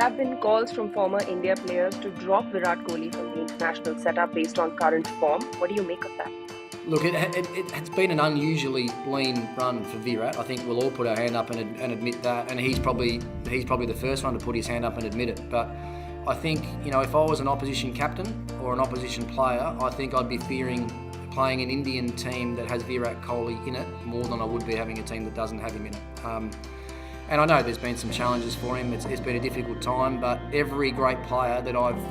There have been calls from former India players to drop Virat Kohli from the international setup based on current form. What do you make of that? Look, it's been an unusually lean run for Virat. I think we'll all put our hand up and admit that, and he's probably the first one to put his hand up and admit it. But I think, if I was an opposition captain or an opposition player, I think I'd be fearing playing an Indian team that has Virat Kohli in it more than I would be having a team that doesn't have him in it. And I know there's been some challenges for him. It's been a difficult time, but every great player that I've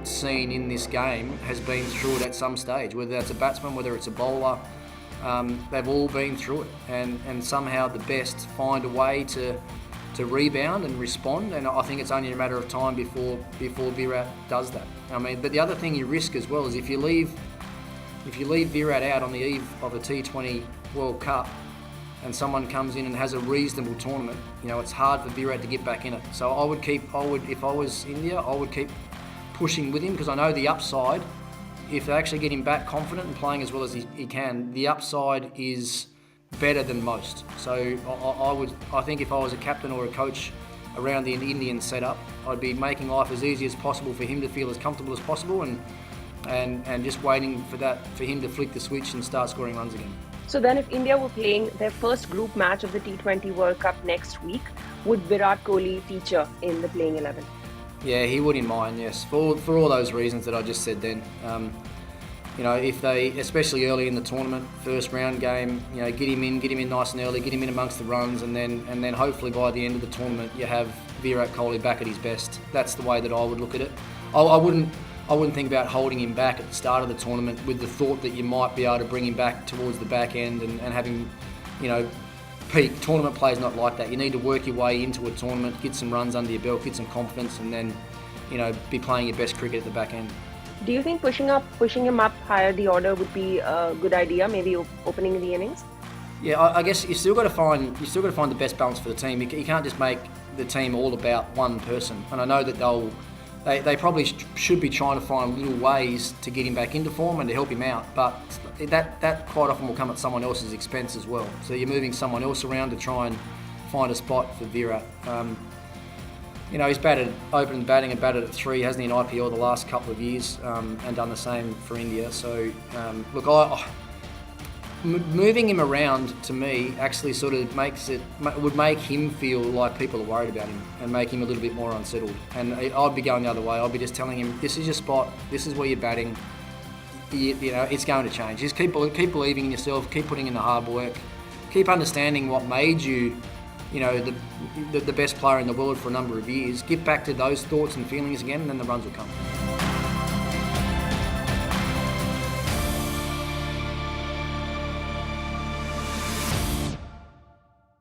seen in this game has been through it at some stage, whether that's a batsman, whether it's a bowler. They've all been through it, and somehow the best find a way to rebound and respond. And I think it's only a matter of time before Virat does that. But the other thing you risk as well is if you leave Virat out on the eve of a T20 World Cup, and someone comes in and has a reasonable tournament, it's hard for Virat to get back in it. So if I was India, I would keep pushing with him, because I know the upside, if they actually get him back confident and playing as well as he can, the upside is better than most. So I think if I was a captain or a coach around the Indian setup, I'd be making life as easy as possible for him to feel as comfortable as possible, and just waiting for him to flick the switch and start scoring runs again. So then if India were playing their first group match of the T20 World Cup next week, would Virat Kohli feature in the playing 11? Yeah, he would in mine, yes. For all those reasons that I just said then. If they, especially early in the tournament, first round game, get him in nice and early, get him in amongst the runs, and then hopefully by the end of the tournament you have Virat Kohli back at his best. That's the way that I would look at it. I wouldn't think about holding him back at the start of the tournament with the thought that you might be able to bring him back towards the back end and have him, peak. Tournament play is not like that. You need to work your way into a tournament, get some runs under your belt, get some confidence, and then, be playing your best cricket at the back end. Do you think pushing him up higher the order would be a good idea? Maybe opening the innings. Yeah, I guess you still got to find the best balance for the team. You can't just make the team all about one person. And I know that they probably should be trying to find little ways to get him back into form and to help him out, but that quite often will come at someone else's expense as well. So you're moving someone else around to try and find a spot for Virat. He's opened batting and batted at 3, hasn't he, in IPL the last couple of years, and done the same for India. So moving him around, to me, actually sort of would make him feel like people are worried about him and make him a little bit more unsettled. And I'd be going the other way. I'd be just telling him, this is your spot, this is where you're batting. It's going to change. Just keep believing in yourself, keep putting in the hard work, keep understanding what made you, the best player in the world for a number of years. Get back to those thoughts and feelings again, and then the runs will come.